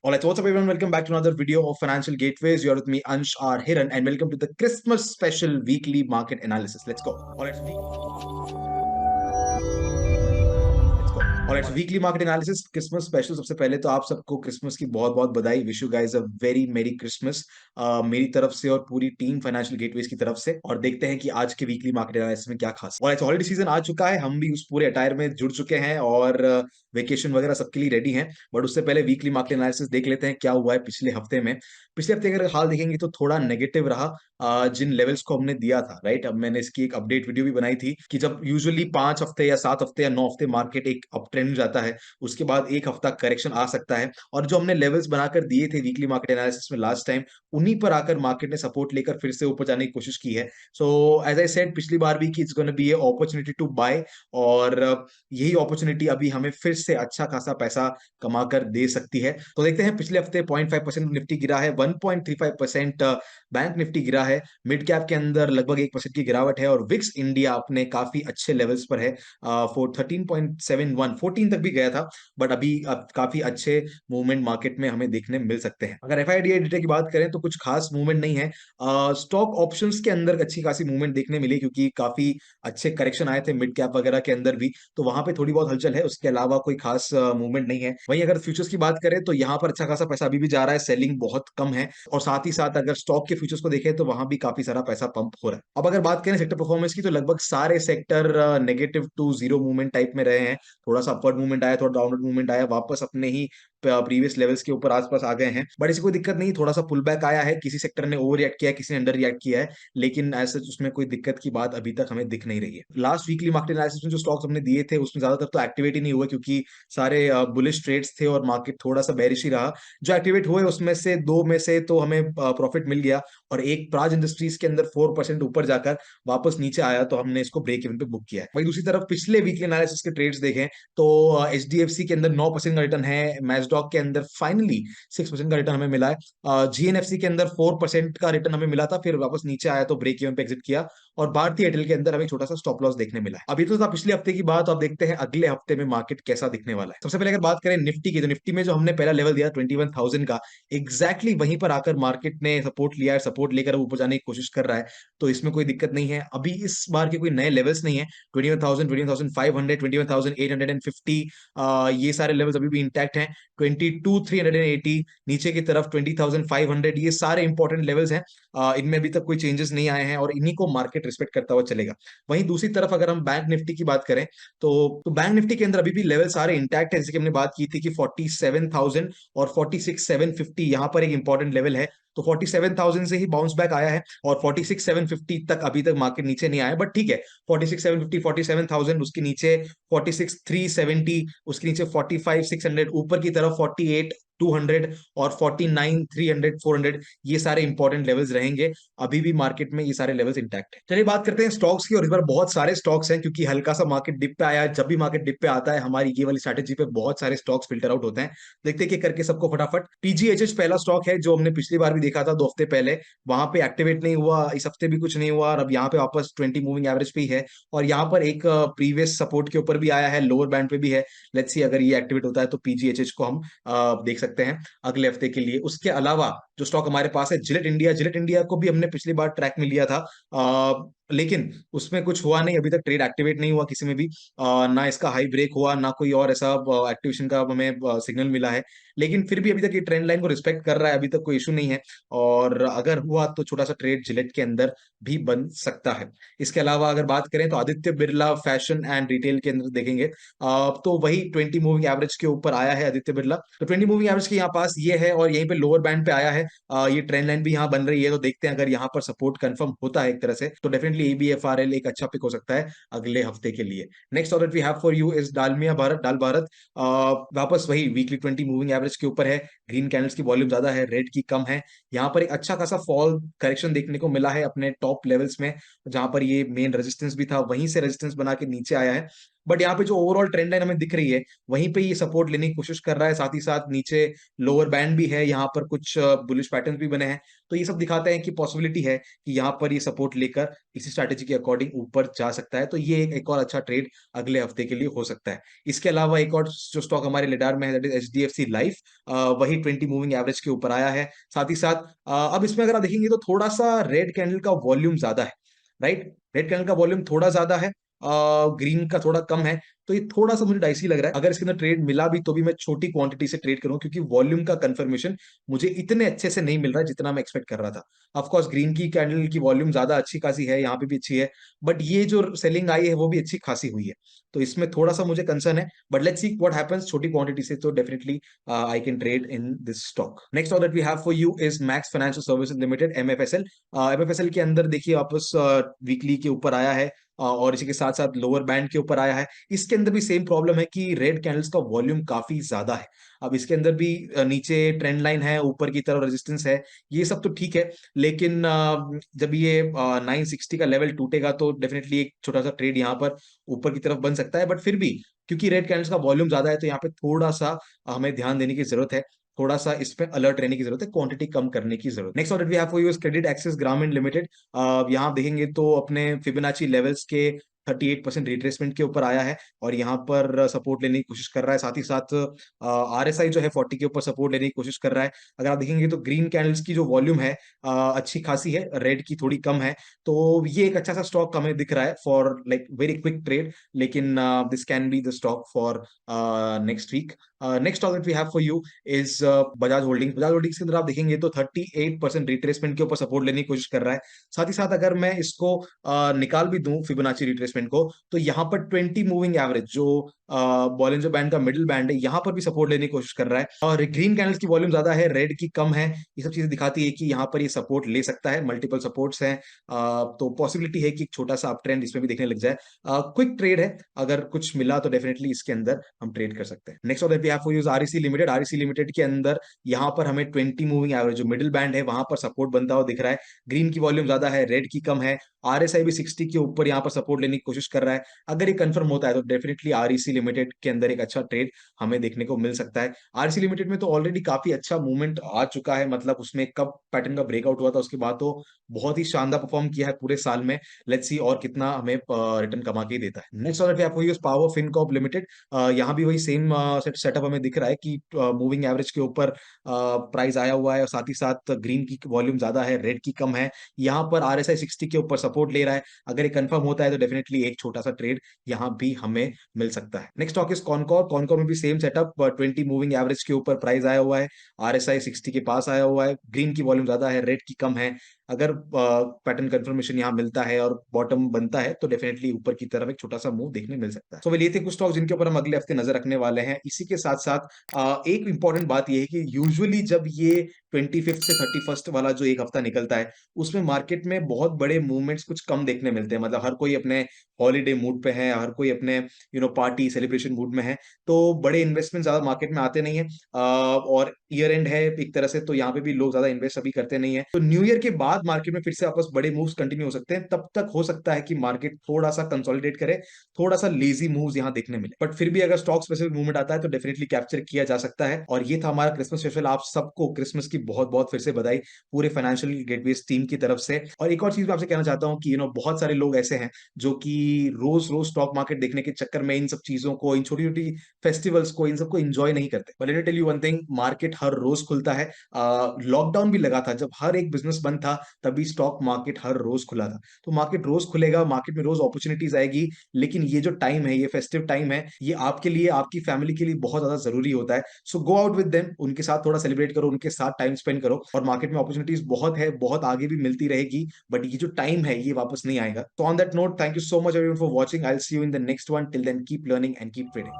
All right, so what's up, everyone? Welcome back to another video of Financial Gateways. You're with me, Ansh R. Hiran, and welcome to the Christmas special weekly market analysis. Let's go. All right, so weekly market analysis Christmas special. सबसे पहले तो आप सबको Christmas की बहुत बहुत बधाई। Wish you guys a very मेरी क्रिसमस मेरी तरफ से और पूरी टीम फाइनेंशियल गेटवेज की तरफ से। और देखते हैं कि आज के वीकली मार्केट एनालिसिस में क्या खास। ऑलराइट, हॉलिडे सीजन आ चुका है, हम भी उस पूरे अटायर में जुड़ चुके हैं और वेकेशन वगैरह सबके लिए रेडी हैं। बट उससे पहले वीकली मार्केट एनालिसिस देख लेते हैं क्या हुआ है पिछले हफ्ते में। पिछले हफ्ते अगर हाल देखेंगे तो थोड़ा नेगेटिव रहा। जिन लेवल्स को हमने दिया था, राइट, अब मैंने इसकी एक अपडेट वीडियो भी बनाई थी कि जब यूजुअली 5 हफ्ते या 7 हफ्ते या 9 हफ्ते मार्केट एक अप ट्रेंड जाता है, उसके बाद एक हफ्ता करेक्शन आ सकता है। और जो हमने लेवल्स बनाकर दिए थे वीकली मार्केट एनालिसिस में लास्ट टाइम, उन्हीं पर आकर मार्केट ने सपोर्ट लेकर फिर से ऊपर जाने की कोशिश की है। सो एज आई सेड पिछली बार भी कि it's gonna be a opportunity to buy, और यही अपॉर्चुनिटी अभी हमें फिर से अच्छा खासा पैसा कमाकर दे सकती है। तो देखते हैं, पिछले हफ्ते 0.5% निफ्टी गिरा है, 1.35% बैंक निफ्टी गिरा है, मिड कैप के अंदर लगभग 1% की गिरावट है, और विक्स इंडिया अपने काफी अच्छे लेवल्स पर है। 13.71 14 तक भी गया था, बट अभी अब काफी अच्छे मूवमेंट मार्केट में हमें देखने मिल सकते हैं। अगर एफआईडीआई डेटा की बात करें तो कुछ खास मूवमेंट नहीं है। स्टॉक ऑप्शंस के अंदर अच्छी खासी मूवमेंट देखने मिली, क्योंकि काफी अच्छे करेक्शन आए थे मिड कैप वगैरह के अंदर भी, तो वहां पे थोड़ी बहुत हलचल है। उसके अलावा कोई खास मूवमेंट नहीं है। वहीं अगर फ्यूचर्स की बात करें तो यहाँ पर अच्छा खासा पैसा अभी भी जा रहा है, सेलिंग बहुत कम है। और साथ ही साथ अगर स्टॉक के फ्यूचर्स को देखें तो वहां भी काफी सारा पैसा पंप हो रहा है। अब अगर बात करें सेक्टर परफॉर्मेंस की, तो लगभग सारे sector negative to zero movement type में रहे हैं। थोड़ा सा अपवर्ड मूवमेंट आया, थोड़ा डाउनवर्ड मूवमेंट आया, वापस अपने ही प्रीवियस लेवल्स के ऊपर आसपास आ गए हैं। बट इसकी कोई दिक्कत नहीं, थोड़ा सा पुल बैक आया है, किसी सेक्टर ने ओवर रिएक्ट किया है, किसी ने अंडर रिएक्ट किया है, लेकिन ऐसे उसमें कोई दिक्कत की बात अभी तक हमें दिख नहीं रही है। लास्ट वीकली मार्केट एनालिसिस में जो स्टॉक्स हमने दिए थे उसमें ज्यादातर तो एक्टिवेट ही नहीं हुआ, क्योंकि सारे बुलिश ट्रेड्स थे और मार्केट थोड़ा सा बेरिश ही रहा। जो एक्टिवेट हुए उसमें से दो में से तो हमें प्रॉफिट मिल गया, और एक प्राज इंडस्ट्रीज के अंदर 4% ऊपर जाकर वापस नीचे आया, तो हमने इसको ब्रेक इवन पे बुक किया है। वही दूसरी तरफ पिछले वीकली एनालिसिस के ट्रेड्स देखें तो एचडीएफसी के अंदर 9% का रिटर्न है, मैजडॉक के अंदर फाइनली 6% का रिटर्न हमें मिला है, जीएनएफसी के अंदर 4% का रिटर्न हमें मिला था, फिर वापस नीचे आया तो ब्रेक इवन पे एग्जिट किया। और भारतीय एयरटेल के अंदर हमें छोटा सा स्टॉप लॉस देखने मिला है। अभी तो था पिछले हफ्ते की बात, अब देखते हैं अगले हफ्ते में मार्केट कैसा दिखने वाला है। सबसे पहले अगर बात करें निफ्टी की, तो निफ्टी में जो हमने पहला लेवल दिया 21,000 का, एग्जैक्टली वहीं पर आकर मार्केट ने सपोर्ट लिया है, सपोर्ट लेकर ऊपर जाने की कोशिश कर रहा है। तो इसमें कोई दिक्कत नहीं है, अभी इस बार के कोई नए लेवल्स नहीं है। 21,000, 21,500, 21,850, ये सारे लेवल्स अभी भी इंटैक्ट हैं। 22,380 नीचे की तरफ 20,500, ये सारे इंपॉर्टेंट लेवल्स हैं। इनमें अभी तक कोई चेंजेस नहीं आए हैं, और इन्हीं को मार्केट रिस्पेक्ट करता हुआ चलेगा। वहीं दूसरी तरफ अगर हम बैंक निफ्टी की बात करें तो बैंक निफ्टी के अंदर अभी भी लेवल सारे इंटैक्ट है, जैसे कि हमने बात की थी कि 47,000 और 46,750 यहां पर एक इंपॉर्टेंट लेवल है। तो 47,000 से ही बाउंस बैक आया है, और 46,750 तक अभी तक मार्केट नीचे नहीं आया, बट ठीक है। 46,750, 47,000, उसके नीचे 46,370, उसके नीचे 45,600, ऊपर की तरफ 48,200 और 49,300, 400, ये सारे इंपॉर्टेंट लेवल्स रहेंगे। अभी भी मार्केट में ये सारे लेवल्स इंटैक्ट है। चलिए बात करते हैं स्टॉक्स की, और इस बार बहुत सारे स्टॉक्स हैं, क्योंकि हल्का सा मार्केट डिप पे आया है। जब भी मार्केट डिप पे आता है हमारी ये वाली स्ट्रैटेजी पे बहुत सारे स्टॉक्स फिल्टर आउट होते हैं। देखते हैं कि करके सबको फटाफट। पीजीएचएच पहला स्टॉक है, जो हमने पिछली बार भी देखा था 2 हफ्ते पहले, वहां पे एक्टिवेट नहीं हुआ, इस हफ्ते भी कुछ नहीं हुआ, और अब यहाँ पे वापस 20 मूविंग एवरेज पे ही है, और यहाँ पर एक प्रीवियस सपोर्ट के ऊपर भी आया है, लोअर बैंड पे भी है। लेट्स सी अगर ये एक्टिवेट होता है तो पीजीएचएच को हम देख सकते हैं अगले हफ्ते के लिए। उसके अलावा जो स्टॉक हमारे पास है जिलेट इंडिया, जिलेट इंडिया को भी हमने पिछली बार ट्रैक में लिया था, लेकिन उसमें कुछ हुआ नहीं, अभी तक ट्रेड एक्टिवेट नहीं हुआ किसी में भी। ना इसका हाई ब्रेक हुआ, ना कोई और ऐसा एक्टिवेशन का हमें सिग्नल मिला है। लेकिन फिर भी अभी तक ये ट्रेंड लाइन को रिस्पेक्ट कर रहा है, अभी तक कोई इशू नहीं है, और अगर हुआ तो छोटा सा ट्रेड जिलेट के अंदर भी बन सकता है। इसके अलावा अगर बात करें तो Aditya Birla fashion and retail के अंदर देखेंगे, तो वही 20 मूविंग एवरेज के ऊपर आया है आदित्य बिरला। तो 20 मूविंग एवरेज के यहाँ पास ये है, और यहीं पे लोअर बैंड पे आया है। ये ट्रेंड लाइन भी यहाँ बन रही है, तो देखते हैं अगर यहाँ पर सपोर्ट कंफर्म होता है एक तरह से, तो डेफिनेटली एबीएफआरएल एक अच्छा पिक हो सकता है अगले हफ्ते के लिए। Next order we have for you is Dalmia Bharat, डाल भारत। वापस वही वीकली 20 मूविंग एवरेज के ऊपर है, ग्रीन कैंडल्स की वॉल्यूम ज्यादा है, रेड की कम है। यहाँ पर एक अच्छा खासा फॉल करेक्शन देखने को मिला है अपने टॉप लेवल्स में, जहां पर ये मेन रेजिस्टेंस भी था, वहीं से रेजिस्टेंस बना के नीचे आया है। बट यहाँ पे जो ओवरऑल ट्रेंड लाइन हमें दिख रही है, वहीं पे ये सपोर्ट लेने की कोशिश कर रहा है। साथ ही साथ नीचे लोअर बैंड भी है, यहाँ पर कुछ बुलिश पैटर्न भी बने हैं। तो ये सब दिखाते हैं कि पॉसिबिलिटी है कि यहाँ पर ये सपोर्ट लेकर इसी स्ट्रैटेजी के अकॉर्डिंग ऊपर जा सकता है। तो ये एक और अच्छा ट्रेड अगले हफ्ते के लिए हो सकता है। इसके अलावा एक और जो स्टॉक हमारे लिडार में है, दैट इज एचडीएफसी लाइफ। वही 20 मूविंग एवरेज के ऊपर आया है। साथ ही साथ अब इसमें अगर आप देखेंगे तो थोड़ा सा रेड कैंडल का वॉल्यूम ज्यादा है, राइट। रेड कैंडल का वॉल्यूम थोड़ा ज्यादा है, ग्रीन का थोड़ा कम है। तो ये थोड़ा सा मुझे डाइसी लग रहा है। अगर इसके अंदर ट्रेड मिला भी तो भी मैं छोटी क्वांटिटी से ट्रेड करूं, क्योंकि वॉल्यूम का कंफर्मेशन मुझे इतने अच्छे से नहीं मिल रहा है जितना मैं एक्सपेक्ट कर रहा था। ऑफ कोर्स ग्रीन की कैंडल की वॉल्यूम ज्यादा अच्छी खासी है, यहाँ पे भी अच्छी है, बट ये जो सेलिंग आई है वो भी अच्छी खासी हुई है। तो इसमें थोड़ा सा मुझे कंसर्न है, but let's see what happens. छोटी क्वांटिटी से तो definitely I can trade in this stock. Next order we have for you is Max Financial Services Limited, MFSL. MFSL के अंदर देखिए वापस वीकली के ऊपर आया है, और इसी के साथ साथ लोअर बैंड के ऊपर आया है। इसके अंदर भी सेम प्रॉब्लम है कि रेड कैंडल्स का वॉल्यूम काफी ज्यादा है। अब इसके अंदर भी नीचे ट्रेंड लाइन है, ऊपर की तरफ रेजिस्टेंस है, ये सब तो ठीक है। लेकिन जब ये 960 का लेवल टूटेगा तो डेफिनेटली एक छोटा सा ट्रेड यहाँ पर ऊपर की तरफ बन सकता है। बट फिर भी क्योंकि रेड कैंडल्स का वॉल्यूम ज्यादा है, तो यहाँ पे थोड़ा सा हमें ध्यान देने की जरूरत है, थोड़ा सा इस पे अलर्ट रहने की जरूरत है, क्वांटिटी कम करने की जरूरत। Next order we have for you is credit access Grameen limited. यहाँ आप देखेंगे तो अपने फिबोनाची लेवल्स के 38% रिट्रेसमेंट के ऊपर आया है, और यहाँ पर सपोर्ट लेने की कोशिश कर रहा है। साथ ही साथ आरएसआई जो है 40 के ऊपर सपोर्ट लेने की कोशिश कर रहा है। अगर आप देखेंगे तो ग्रीन कैंडल्स की जो वॉल्यूम है अच्छी खासी है, रेड की थोड़ी कम है। तो ये एक अच्छा सा स्टॉक हमें दिख रहा है for like very quick trade. लेकिन this can be the stock for next week. Next stock that we have for you is Bajaj Holdings. Bajaj Holdings के अंदर आप देखेंगे तो 38% रिट्रेसमेंट के ऊपर सपोर्ट लेने की कोशिश कर रहा है। साथ ही साथ अगर मैं इसको निकाल भी दूं फिबोनाची रिट्रेसमेंट को, तो यहाँ पर 20 मूविंग एवरेज जो बॉलिंजर बैंड का मिडिल बैंड है, यहाँ पर भी सपोर्ट लेने की कोशिश कर रहा है। और ग्रीन कैंडल्स की वॉल्यूम ज्यादा है, रेड की कम है। ये सब चीजें दिखाती है कि यहाँ पर ये सपोर्ट ले सकता है, मल्टीपल सपोर्ट्स हैं। तो पॉसिबिलिटी है कि एक छोटा सा अप ट्रेंड इसमें भी देखने लग जाए। क्विक ट्रेड है, अगर कुछ मिला तो डेफिनेटली इसके अंदर हम ट्रेड कर सकते हैं। Next of that we have for use REC limited. REC limited के अंदर यहाँ पर हमें 20 मूविंग एवरेज जो मिडिल बैंड है वहां पर सपोर्ट बनता हुआ दिख रहा है। ग्रीन की वॉल्यूम ज्यादा है, रेड की कम है। आरएसआई भी 60 के ऊपर यहाँ पर सपोर्ट लेने की कोशिश कर रहा है। अगर ये कंफर्म होता है तो डेफिनेटली आरईसी लिमिटेड के अंदर एक अच्छा ट्रेड हमें देखने को मिल सकता है। आरईसी लिमिटेड में तो ऑलरेडी काफी अच्छा मूवमेंट आ चुका है, मतलब उसमें कब पैटर्न का ब्रेकआउट हुआ था उसके बाद तो बहुत ही शानदार परफॉर्म किया है पूरे साल में। लेट्स सी और कितना हमें रिटर्न कमा के देता है। नेक्स्ट ऑर्डर पे आपको यूज पावर फिनकॉर्प लिमिटेड। यहाँ भी वही सेम सेटअप हमें दिख रहा है कि मूविंग एवरेज के ऊपर प्राइस आया हुआ है, और साथ ही साथ ग्रीन की वॉल्यूम ज्यादा है, रेड की कम है। यहाँ पर आरएसआई 60 के ऊपर सपोर्ट ले रहा है। अगर ये कंफर्म होता है तो डेफिनेटली एक छोटा सा ट्रेड यहाँ भी हमें मिल सकता है। Next stock is Concor. Concor में भी सेम सेटअप, 20 मूविंग एवरेज के ऊपर प्राइस आया हुआ है, आरएसआई 60 के पास आया हुआ है। ग्रीन की वॉल्यूम ज्यादा है, रेड की कम है। अगर पैटर्न कंफर्मेशन यहाँ मिलता है और बॉटम बनता है तो डेफिनेटली ऊपर की तरफ एक छोटा सा मूव देखने मिल सकता है। तो ये थे कुछ स्टॉक जिनके ऊपर हम अगले हफ्ते नजर रखने वाले हैं। इसी के साथ साथ एक इंपॉर्टेंट बात यह है कि यूजुअली जब ये 25 से 31 वाला जो एक हफ्ता निकलता है, उसमें मार्केट में बहुत बड़े मूवमेंट्स कुछ कम देखने मिलते हैं। मतलब हर कोई अपने हॉलीडे मूड पे है, हर कोई अपने पार्टी सेलिब्रेशन मूड में है। तो बड़े इन्वेस्टमेंट ज्यादा मार्केट में आते नहीं है, और ईयर एंड है एक तरह से, तो यहाँ पे भी लोग ज्यादा इन्वेस्ट अभी करते नहीं है। तो न्यू ईयर के बाद मार्केट में फिर से वापस बड़े मूव्स कंटिन्यू हो सकते हैं। तब तक हो सकता है कि मार्केट थोड़ा सा कंसोलिडेट करे, थोड़ा सा लेजी मूव्स यहाँ देखने मिले। बट फिर भी अगर स्टॉक स्पेसिफिक मूवमेंट आता है तो डेफिनेटली कैप्चर किया जा सकता है। और ये था हमारा क्रिसमस स्पेशल। आप सबको क्रिसमस की बहुत बहुत फिर से बधाई पूरे फाइनेंशियल गेटवेज टीम की तरफ से। और एक और चीज मैं आपसे कहना चाहता हूँ कि बहुत सारे लोग ऐसे हैं जो कि रोज रोज स्टॉक मार्केट देखने के चक्कर में इन सब चीजों को, इन छोटी छोटी फेस्टिवल्स को, इन सबको एंजॉय नहीं करते। But let me tell you one thing, market हर रोज खुलता है। लॉकडाउन भी लगा था, जब हर एक बिजनेस बंद था तभी स्टॉक मार्केट हर रोज खुला था। तो मार्केट रोज खुलेगा, मार्केट में रोज अपॉर्चुनिटीज आएगी। लेकिन ये जो टाइम है, ये फेस्टिव टाइम है, ये आपके लिए, आपकी फैमिली के लिए बहुत ज्यादा जरूरी होता है। सो गो आउट विद देम, उनके साथ थोड़ा सेलिब्रेट करो, उनके साथ टाइम स्पेंड करो। और मार्केट में अपॉर्चुनिटीज बहुत है, बहुत आगे भी मिलती रहेगी, बट ये जो टाइम है ये वापस नहीं आएगा। तो on that note, thank you so much everyone for watching. I will see you in the next one. Till then keep learning and keep trading.